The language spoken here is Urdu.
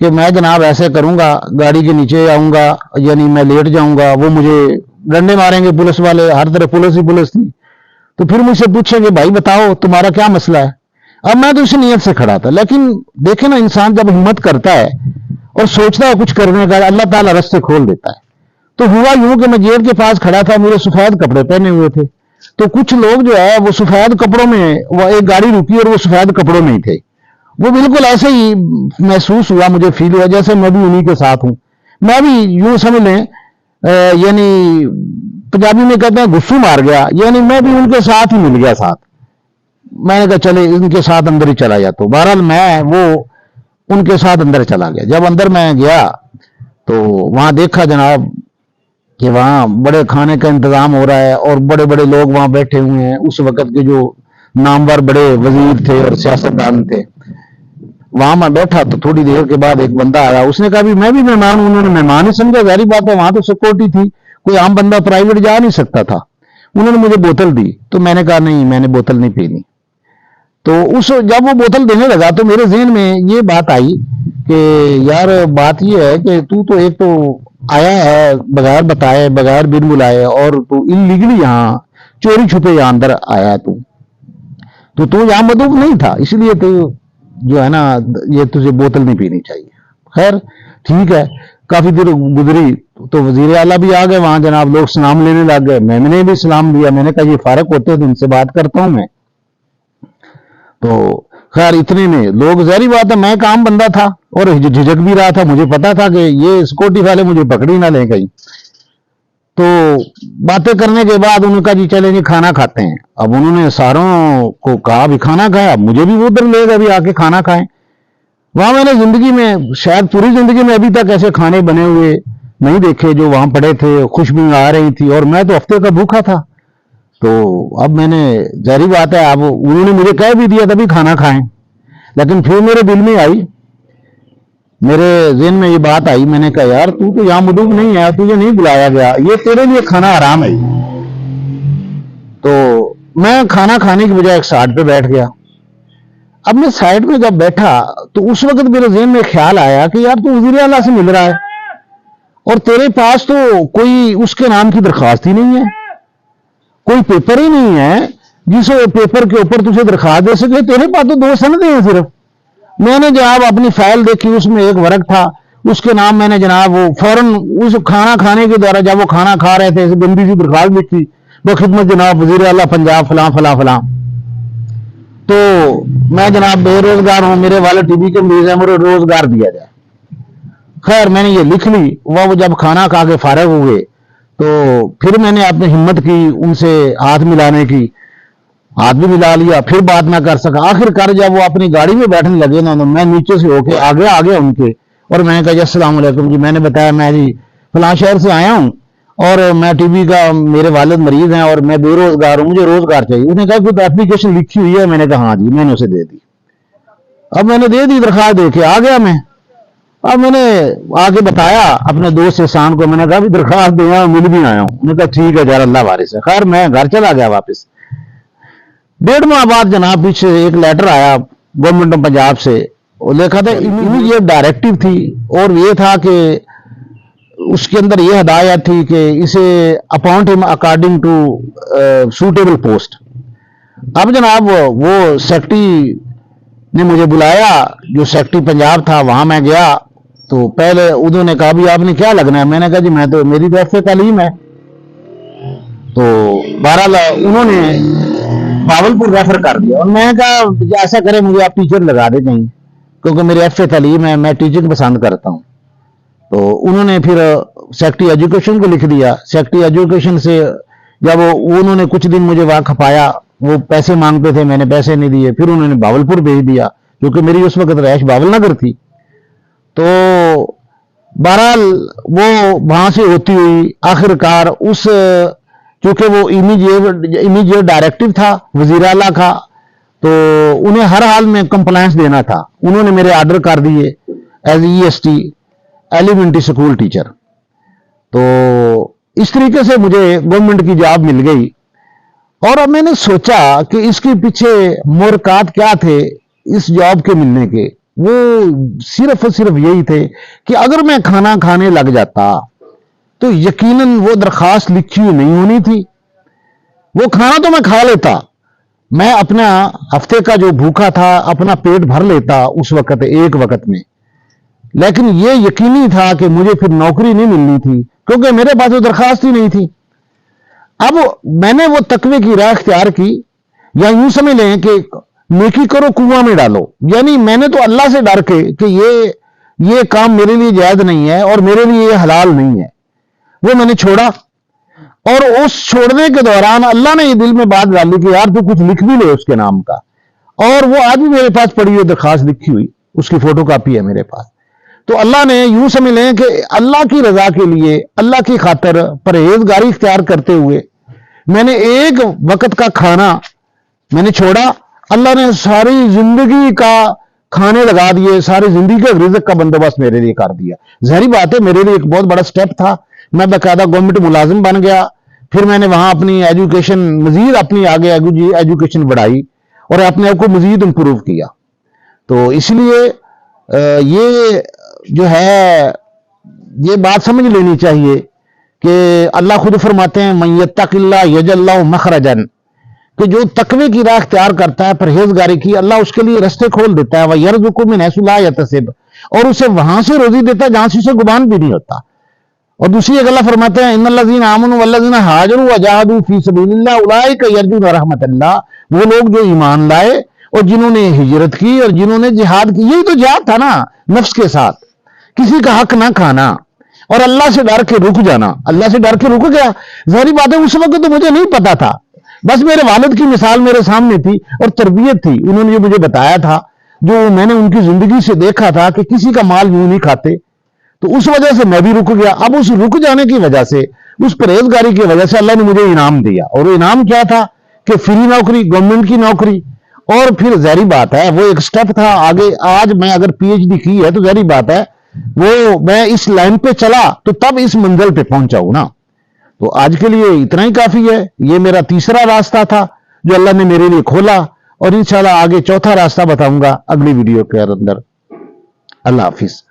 کہ میں جناب ایسے کروں گا, گاڑی کے نیچے آؤں گا, یعنی میں لیٹ جاؤں گا, وہ مجھے ڈنڈے ماریں گے پولیس والے, ہر طرف پولیس ہی پولیس تھی. تو پھر مجھ سے پوچھیں گے بھائی بتاؤ تمہارا کیا مسئلہ ہے. اب میں تو اسی نیت سے کھڑا تھا, لیکن دیکھیں نا انسان جب ہمت کرتا ہے اور سوچتا ہے کچھ کرنے کا, اللہ تعالیٰ راستے کھول دیتا ہے. تو ہوا یوں کہ میں گیٹ کے پاس کھڑا تھا, میرے سفید کپڑے پہنے ہوئے تھے, تو کچھ لوگ جو ہے وہ سفید کپڑوں میں, وہ ایک گاڑی رکی اور وہ سفید کپڑوں میں ہی تھے. وہ بالکل ایسے ہی محسوس ہوا, مجھے فیل ہوا جیسے میں بھی انہی کے ساتھ ہوں. میں بھی یوں سمجھ لیں یعنی پنجابی میں کہتے ہیں غصو مار گیا, یعنی میں بھی ان کے ساتھ ہی مل گیا ساتھ. میں نے کہا چلے ان کے ساتھ اندر ہی چلا جاتا ہوں. بہرحال میں وہ ان کے ساتھ اندر چلا گیا. جب اندر میں گیا تو وہاں دیکھا جناب کہ وہاں بڑے کھانے کا انتظام ہو رہا ہے اور بڑے بڑے لوگ وہاں بیٹھے ہوئے ہیں. اس وقت کے جو نامور بڑے وزیر تھے اور سیاستدان تھے, وہاں میں بیٹھا تو تھوڑی دیر کے بعد ایک بندہ آیا. اس نے کہا بھی میں بھی مہمان ہوں. انہوں نے مہمان ہی سمجھا, ظاہری بات ہے وہاں تو سیکورٹی تھی, کوئی عام بندہ پرائیویٹ جا نہیں سکتا تھا. انہوں نے مجھے بوتل دی تو میں نے کہا نہیں, میں نے بوتل نہیں پینی. تو جب وہ بوتل دینے لگا تو میرے ذہن میں یہ بات آئی کہ یار بات یہ ہے کہ تو ایک تو آیا ہے بغیر بتائے, بغیر بن بلائے, اور تو انلیگلی یہاں چوری چھپے یہاں اندر آیا. تو یہاں مدعو نہیں تھا, اس لیے تو جو ہے نا یہ تجھے بوتل نہیں پینی چاہیے. خیر ٹھیک ہے, کافی دیر گزری تو وزیر اعلیٰ بھی آ گئے وہاں. جناب لوگ سلام لینے لگ گئے, میں نے بھی سلام لیا. میں نے کہا یہ فارغ ہوتے تو ان سے بات کرتا ہوں میں. تو خیر اتنے میں لوگ, ظاہری بات ہے میں ایک عام بندہ تھا اور جھجک بھی رہا تھا, مجھے پتا تھا کہ یہ سیکورٹی والے مجھے پکڑی نہ لیں کہیں. تو باتیں کرنے کے بعد انہوں نے کہا جی چلیں جی کھانا کھاتے ہیں. اب انہوں نے ساروں کو کہا بھی کھانا کھایا, مجھے بھی وہ ادھر لے گا بھی آ کے کھانا کھائیں. وہاں میں نے زندگی میں, شاید پوری زندگی میں ابھی تک ایسے کھانے بنے ہوئے نہیں دیکھے جو وہاں پڑے تھے. خوشبو آ رہی تھی اور میں تو ہفتے کا بھوکا تھا. تو اب میں نے, ظاہری بات ہے اب انہوں نے مجھے کہہ بھی دیا تھا بھی کھانا کھائیں, لیکن پھر میرے دل میں آئی, میرے ذہن میں یہ بات آئی. میں نے کہا یار تو یہاں مدعو نہیں ہے, تجھے نہیں بلایا گیا, یہ تیرے لیے کھانا حرام ہے. تو میں کھانا کھانے کی بجائے ایک سائڈ پہ بیٹھ گیا. اب میں سائڈ میں جب بیٹھا تو اس وقت میرے ذہن میں خیال آیا کہ یار تو وزیر اعلیٰ سے مل رہا ہے اور تیرے پاس تو کوئی اس کے نام کی درخواست ہی نہیں ہے, کوئی پیپر ہی نہیں ہے جس پیپر کے اوپر تجھے درخواست دے سکے. تیرے پاس تو 2 سندیں ہیں صرف. میں نے جناب اپنی فائل دیکھی, اس میں ایک ورق تھا, اس کے نام میں نے جناب وہ فوراً اس کھانا کھانے کے دوران جب وہ کھانا کھا رہے تھے بندی سی درخواست لکھی, وہ خدمت جناب وزیر اعلیٰ پنجاب فلاں فلاں فلاں. تو میں جناب بے روزگار ہوں, میرے والد ٹی بی کے مریض ہیں, مجھے روزگار دیا جائے. خیر میں نے یہ لکھ لی. وہ جب کھانا کھا کے فارغ ہوئے تو پھر میں نے اپنی ہمت کی ان سے ہاتھ ملانے کی, ہاتھ بھی ملا لیا, پھر بات نہ کر سکا. آخر کار جب وہ اپنی گاڑی میں بیٹھنے لگے نا, میں نیچے سے ہو کے آگے ان کے, اور میں نے کہا جی السلام علیکم جی. میں نے بتایا میں جی فلاں شہر سے آیا ہوں اور میں ٹی بی کا, میرے والد مریض ہیں اور میں بے روزگار ہوں, مجھے روزگار چاہیے. اس نے کہا کوئی اپلیکیشن لکھی ہوئی ہے؟ میں نے کہا ہاں جی. میں نے اسے دے دی. اب میں نے دے دی درخواست, دے کے آ گیا میں. اب میں نے آگے بتایا اپنے دوست احسان کو, میں نے کہا بھی درخواست دیا, مل بھی آیا ہوں. انہوں نے کہا ٹھیک ہے یار اللہ وارث ہے. خیر میں گھر چلا گیا واپس. 1.5 ماہ بعد جناب پیچھے ایک لیٹر آیا گورنمنٹ آف پنجاب سے, وہ لکھا تھا امیڈیٹ ڈائریکٹو تھی, اور یہ تھا کہ اس کے اندر یہ ہدایت تھی کہ اسے اپوائنٹ ہم اکارڈنگ ٹو سوٹیبل پوسٹ. اب جناب وہ سیکٹری نے مجھے بلایا, جو سیکٹری پنجاب تھا, وہاں میں گیا. تو پہلے انہوں نے کہا بھی آپ نے کیا لگنا ہے؟ میں نے کہا جی میں تو, میری تو ایف اے تعلیم ہے. تو بہرحال انہوں نے باولپور ریفر کر دیا, اور میں نے کہا ایسا کرے مجھے آپ ٹیچر لگا دیں کہیں, کیونکہ میری ایف اے تعلیم ہے, میں ٹیچنگ پسند کرتا ہوں. تو انہوں نے پھر سیکٹری ایجوکیشن کو لکھ دیا. سیکٹری ایجوکیشن سے جب انہوں نے کچھ دن مجھے وہاں کھپایا, وہ پیسے مانگتے تھے, میں نے پیسے نہیں دیے. پھر انہوں نے باولپور بھیج دیا, کیونکہ میری اس وقت رہائش باول نگر تھی. تو بہرحال وہ وہاں سے ہوتی ہوئی آخر کار اس, چونکہ وہ امیڈیٹ ڈائریکٹو تھا وزیر اعلیٰ کا, تو انہیں ہر حال میں کمپلائنس دینا تھا. انہوں نے میرے آرڈر کر دیے as EST elementary school teacher. تو اس طریقے سے مجھے گورنمنٹ کی جاب مل گئی. اور اب میں نے سوچا کہ اس کے پیچھے محرکات کیا تھے اس جاب کے ملنے کے. وہ صرف اور صرف یہی تھے کہ اگر میں کھانا کھانے لگ جاتا تو یقیناً وہ درخواست لکھی ہوئی نہیں ہونی تھی. وہ کھانا تو میں کھا لیتا، میں اپنا ہفتے کا جو بھوکا تھا اپنا پیٹ بھر لیتا اس وقت ایک وقت میں، لیکن یہ یقینی تھا کہ مجھے پھر نوکری نہیں ملنی تھی کیونکہ میرے پاس وہ درخواست ہی نہیں تھی. اب میں نے وہ تقوی کی راہ اختیار کی، یا یوں سمجھ لیں کہ نیکی کرو کنواں میں ڈالو، یعنی میں نے تو اللہ سے ڈر کے کہ یہ کام میرے لیے جائز نہیں ہے اور میرے لیے یہ حلال نہیں ہے، وہ میں نے چھوڑا. اور اس چھوڑنے کے دوران اللہ نے یہ دل میں بات ڈالی کہ یار تو کچھ لکھ بھی لے اس کے نام کا، اور وہ آج بھی میرے پاس پڑی ہوئی درخواست لکھی ہوئی، اس کی فوٹو کاپی ہے میرے پاس. تو اللہ نے یوں سمجھ لیں کہ اللہ کی رضا کے لیے، اللہ کی خاطر پرہیزگاری اختیار کرتے ہوئے میں نے ایک وقت کا کھانا میں نے چھوڑا. اللہ نے ساری زندگی کا کھانے لگا دیے، ساری زندگی کا رزق کا بندوبست میرے لیے کر دیا. ظاہری بات ہے میرے لیے ایک بہت بڑا سٹیپ تھا، میں باقاعدہ گورنمنٹ ملازم بن گیا. پھر میں نے وہاں اپنی ایجوکیشن مزید اپنی آگے ایجوکیشن بڑھائی اور اپنے آپ کو مزید امپروو کیا. تو اس لیے یہ جو ہے یہ بات سمجھ لینی چاہیے کہ اللہ خود فرماتے ہیں من یتق اللہ یجعل لہ مخرجا، کہ جو تقوی کی راہ اختیار کرتا ہے، پرہیزگاری کی، اللہ اس کے لیے رستے کھول دیتا ہے. وَيَرْزُقُهُ مِنْ حَيْثُ لَا يَحْتَسِبُ، اور اسے وہاں سے روزی دیتا ہے جہاں سے اسے گمان بھی نہیں ہوتا. اور دوسری ایک اللہ فرماتے ہیں ان الذین آمنوا والذین ہاجروا وجاہدوا فی سبیل اللہ اولئک یرجون رحمت اللہ، وہ لوگ جو ایمان لائے اور جنہوں نے ہجرت کی اور جنہوں نے جہاد کی. یہی تو جہاد تھا نا، نفس کے ساتھ کسی کا حق نہ کھانا اور اللہ سے ڈر کے رک جانا. اللہ سے ڈر کے رک گیا. ظاہری بات ہے اس وقت تو مجھے نہیں پتا تھا، بس میرے والد کی مثال میرے سامنے تھی اور تربیت تھی، انہوں نے مجھے بتایا تھا، جو میں نے ان کی زندگی سے دیکھا تھا کہ کسی کا مال یوں نہیں کھاتے، تو اس وجہ سے میں بھی رک گیا. اب اس رک جانے کی وجہ سے، اس پرہیزگاری کی وجہ سے اللہ نے مجھے انعام دیا، اور وہ انعام کیا تھا کہ فری نوکری، گورنمنٹ کی نوکری. اور پھر ظاہری بات ہے وہ ایک سٹیپ تھا آگے. آج میں اگر پی ایچ ڈی کی ہے تو ظاہری بات ہے وہ میں اس لائن پہ چلا تو تب اس منزل پہ پہنچا ہوں نا. تو آج کے لیے اتنا ہی کافی ہے. یہ میرا تیسرا راستہ تھا جو اللہ نے میرے لیے کھولا، اور انشاءاللہ آگے چوتھا راستہ بتاؤں گا اگلی ویڈیو کے اندر. اللہ حافظ.